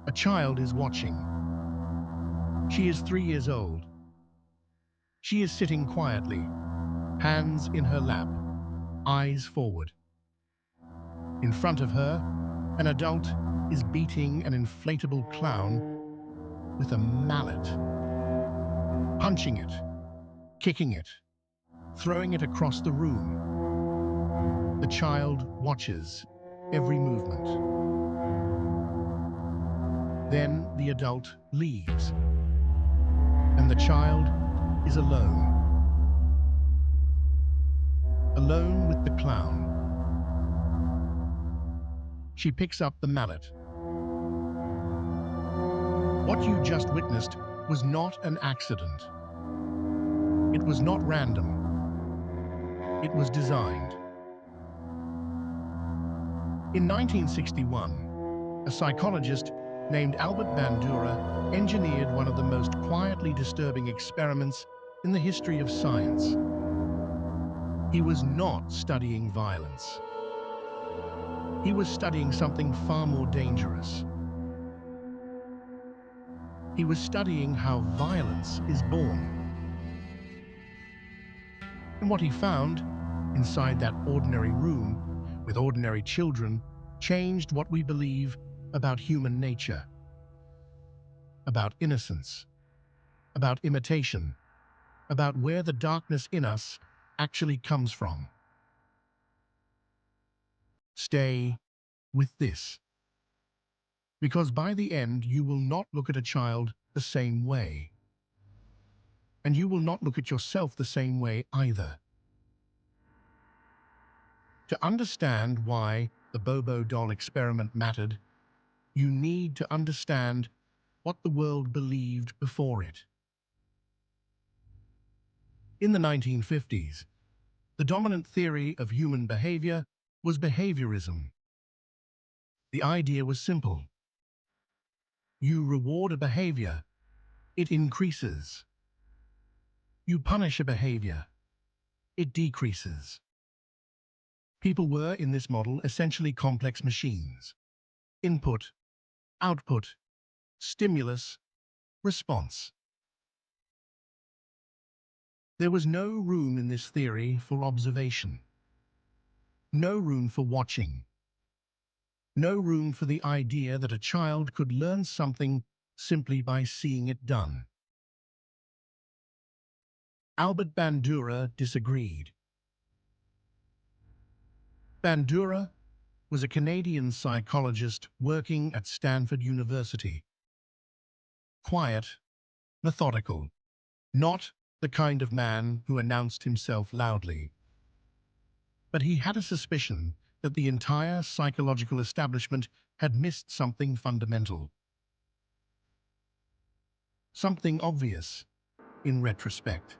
A child is watching. She is 3 years old. She is sitting quietly, hands in her lap, eyes forward. In front of her, an adult is beating an inflatable clown with a mallet, punching it, kicking it, throwing it across the room. The child watches every movement. Then the adult leaves, and the child is alone. Alone with the clown. She picks up the mallet. What you just witnessed was not an accident. It was not random. It was designed. In 1961, a psychologist named Albert Bandura engineered one of the most quietly disturbing experiments in the history of science. He was not studying violence. He was studying something far more dangerous. He was studying how violence is born. And what he found, inside that ordinary room, with ordinary children, changed what we believe about human nature, about innocence, about imitation, about where the darkness in us actually comes from. Stay with this, because by the end you will not look at a child the same way, and you will not look at yourself the same way either. To understand why the Bobo doll experiment mattered, you need to understand what the world believed before it. In the 1950s, the dominant theory of human behavior was behaviorism. The idea was simple. You reward a behavior, it increases. You punish a behavior, it decreases. People were, in this model, essentially complex machines. Input, output, stimulus, response. There was no room in this theory for observation. No room for watching. No room for the idea that a child could learn something simply by seeing it done. Albert Bandura disagreed. Bandura was a Canadian psychologist working at Stanford University. Quiet, methodical, not the kind of man who announced himself loudly. But he had a suspicion that the entire psychological establishment had missed something fundamental. Something obvious, in retrospect.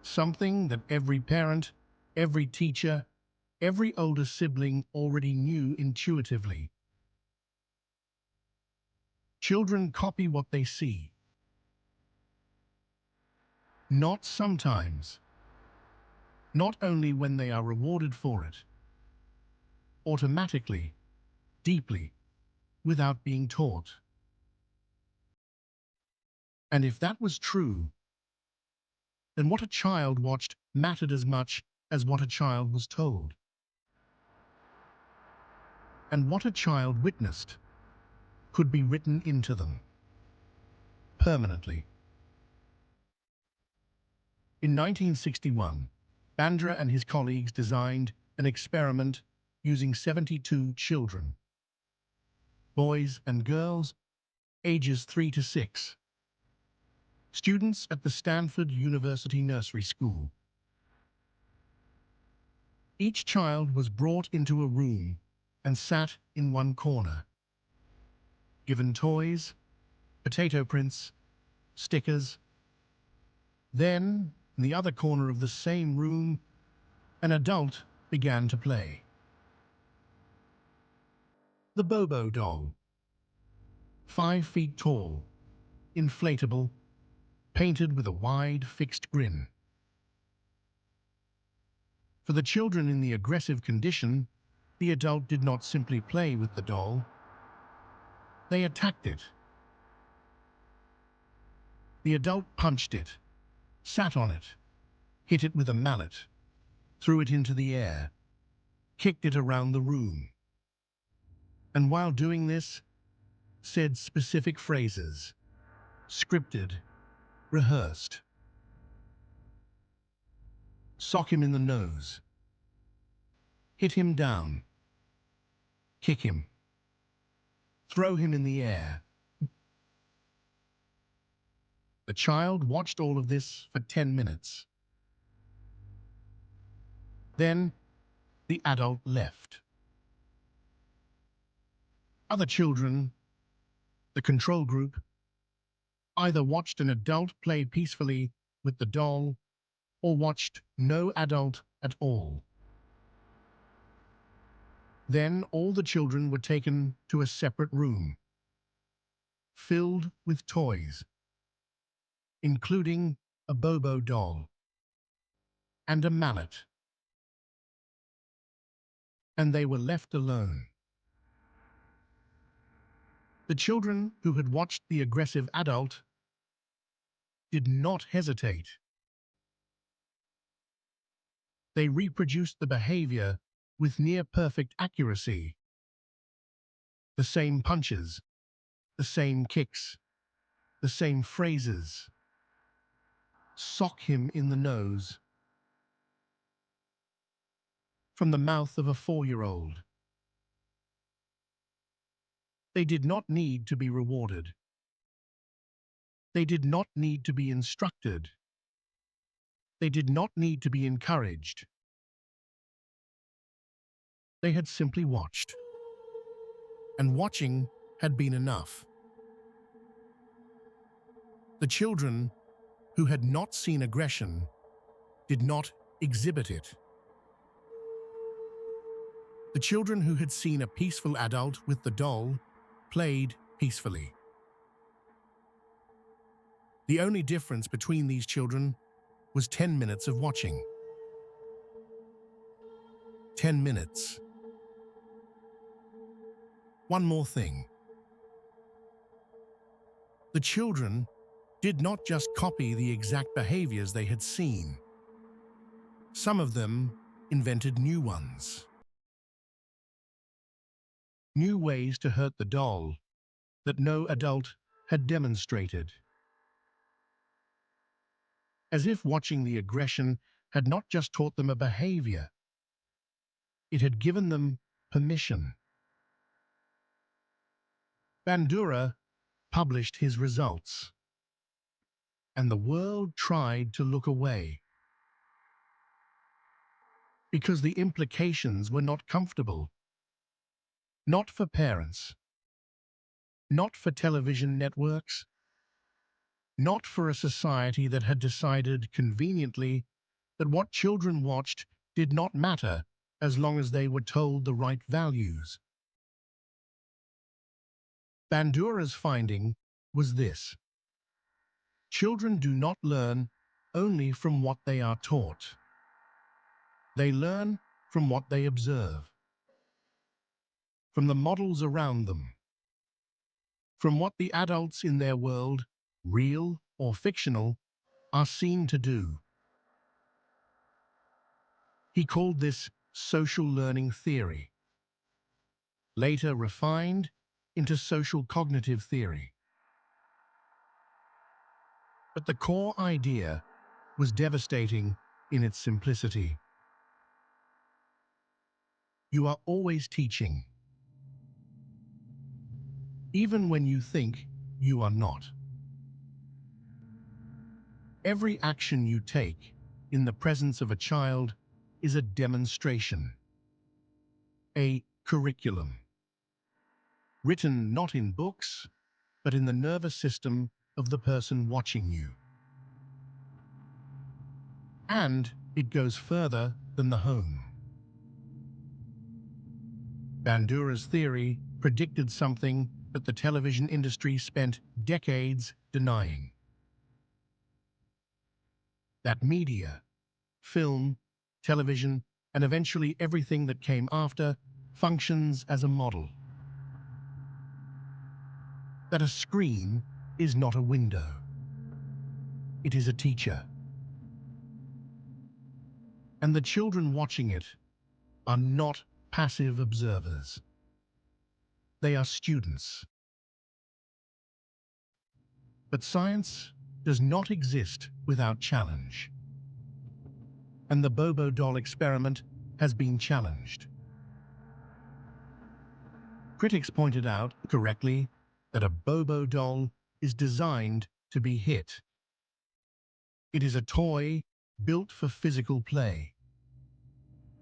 Something that every parent, every teacher, every older sibling already knew intuitively. Children copy what they see. Not sometimes. Not only when they are rewarded for it. Automatically, deeply, without being taught. And if that was true, then what a child watched mattered as much as what a child was told. And what a child witnessed could be written into them, permanently. In 1961, Bandura and his colleagues designed an experiment using 72 children, boys and girls, ages 3 to 6, students at the Stanford University Nursery School. Each child was brought into a room and sat in one corner, given toys, potato prints, stickers. Then, in the other corner of the same room, an adult began to play. The Bobo doll. 5 feet tall, inflatable, painted with a wide, fixed grin. For the children in the aggressive condition, the adult did not simply play with the doll. They attacked it. The adult punched it, sat on it, hit it with a mallet, threw it into the air, kicked it around the room. And while doing this, said specific phrases, scripted, rehearsed. Sock him in the nose. Hit him down. Kick him. Throw him in the air. The child watched all of this for 10 minutes. Then the adult left. Other children, the control group, either watched an adult play peacefully with the doll or watched no adult at all. Then all the children were taken to a separate room, filled with toys, including a Bobo doll and a mallet. And they were left alone. The children who had watched the aggressive adult did not hesitate. They reproduced the behavior with near-perfect accuracy. The same punches, the same kicks, the same phrases. Sock him in the nose. From the mouth of a 4-year-old. They did not need to be rewarded. They did not need to be instructed. They did not need to be encouraged. They had simply watched. And watching had been enough. The children who had not seen aggression did not exhibit it. The children who had seen a peaceful adult with the doll played peacefully. The only difference between these children was 10 minutes of watching. 10 minutes. One more thing. The children did not just copy the exact behaviors they had seen. Some of them invented new ones. New ways to hurt the doll that no adult had demonstrated. As if watching the aggression had not just taught them a behavior, it had given them permission. Bandura published his results, and the world tried to look away because the implications were not comfortable. Not for parents, not for television networks, not for a society that had decided conveniently that what children watched did not matter as long as they were told the right values. Bandura's finding was this: children do not learn only from what they are taught. They learn from what they observe, from the models around them, from what the adults in their world, real or fictional, are seen to do. He called this social learning theory, later refined into social cognitive theory. But the core idea was devastating in its simplicity. You are always teaching, even when you think you are not. Every action you take in the presence of a child is a demonstration, a curriculum, written not in books, but in the nervous system of the person watching you. And it goes further than the home. Bandura's theory predicted something that the television industry spent decades denying. That media, film, television, and eventually everything that came after, functions as a model. that a screen is not a window. It is a teacher. And the children watching it are not passive observers. They are students. But science does not exist without challenge. And the Bobo doll experiment has been challenged. Critics pointed out, correctly, that a Bobo doll is designed to be hit. It is a toy built for physical play.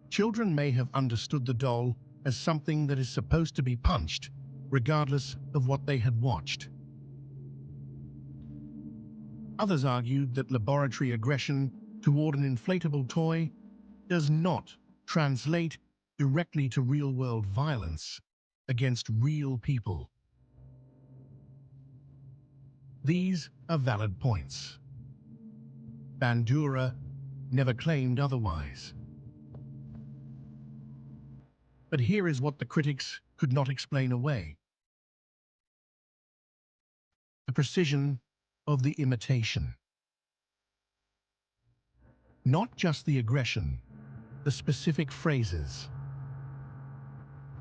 Children may have understood the doll as something that is supposed to be punched, regardless of what they had watched. Others argued that laboratory aggression toward an inflatable toy does not translate directly to real-world violence against real people. These are valid points. Bandura never claimed otherwise. But here is what the critics could not explain away: the precision of the imitation. Not just the aggression, the specific phrases,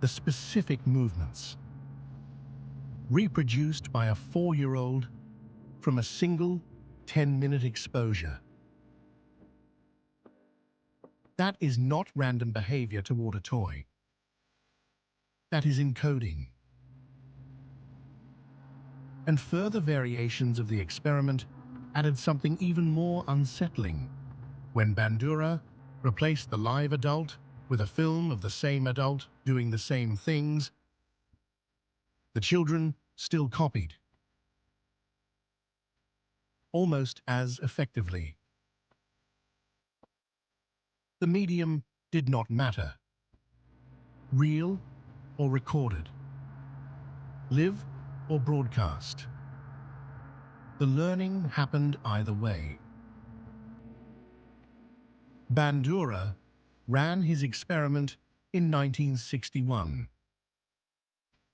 the specific movements, reproduced by a 4-year-old from a single 10-minute exposure. That is not random behavior toward a toy. That is encoding. And further variations of the experiment added something even more unsettling. When Bandura replaced the live adult with a film of the same adult doing the same things, the children still copied, almost as effectively. The medium did not matter. Real or recorded, live or broadcast. The learning happened either way. Bandura ran his experiment in 1961.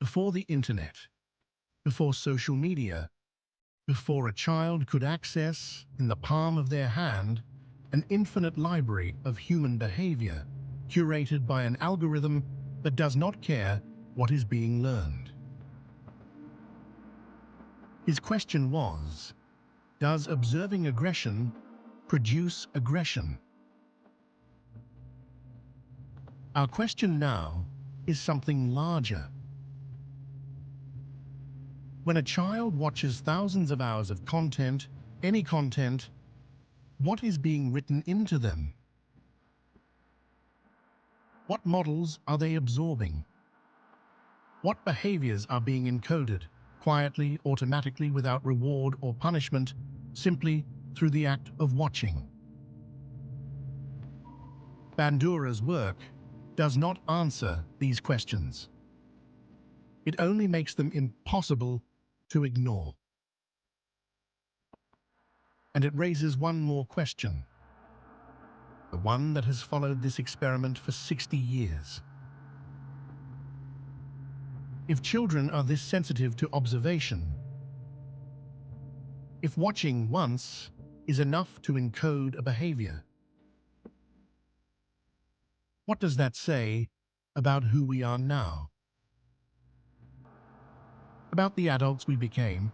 Before the internet, before social media, before a child could access, in the palm of their hand, an infinite library of human behavior, curated by an algorithm that does not care what is being learned. His question was, does observing aggression produce aggression? Our question now is something larger. When a child watches thousands of hours of content, any content, what is being written into them? What models are they absorbing? What behaviors are being encoded, quietly, automatically, without reward or punishment, simply through the act of watching? Bandura's work does not answer these questions. It only makes them impossible to ignore. And it raises one more question, the one that has followed this experiment for 60 years. If children are this sensitive to observation, if watching once is enough to encode a behavior, what does that say about who we are now? About the adults we became?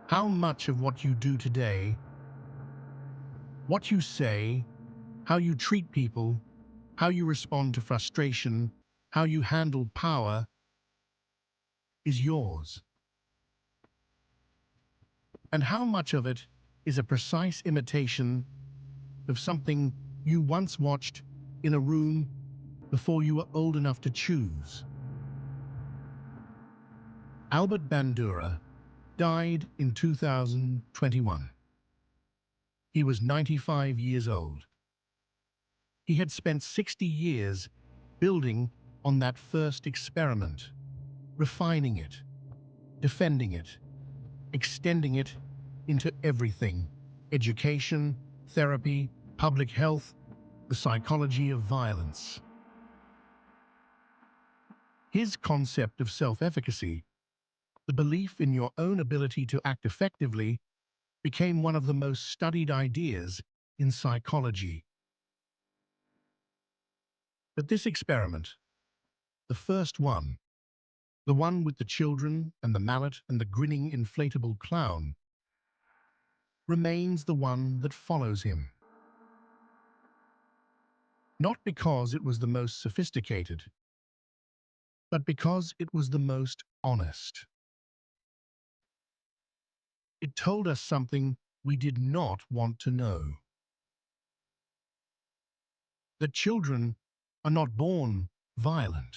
How much of what you do today, what you say, how you treat people, how you respond to frustration, how you handle power, is yours? And how much of it is a precise imitation of something you once watched in a room before you were old enough to choose? Albert Bandura died in 2021. He was 95 years old. He had spent 60 years building on that first experiment, refining it, defending it, extending it into everything: education, therapy, public health, the psychology of violence. His concept of self-efficacy, the belief in your own ability to act effectively, became one of the most studied ideas in psychology. But this experiment, the first one, the one with the children and the mallet and the grinning inflatable clown, remains the one that follows him. Not because it was the most sophisticated, but because it was the most honest. It told us something we did not want to know. That children are not born violent,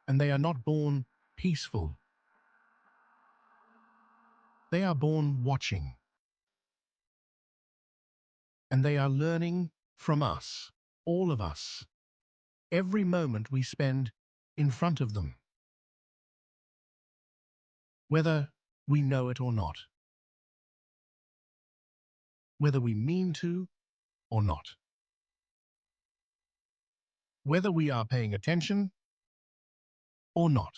and they are not born peaceful. They are born watching, and they are learning from us, all of us, every moment we spend in front of them, whether we know it or not, whether we mean to or not, whether we are paying attention or not.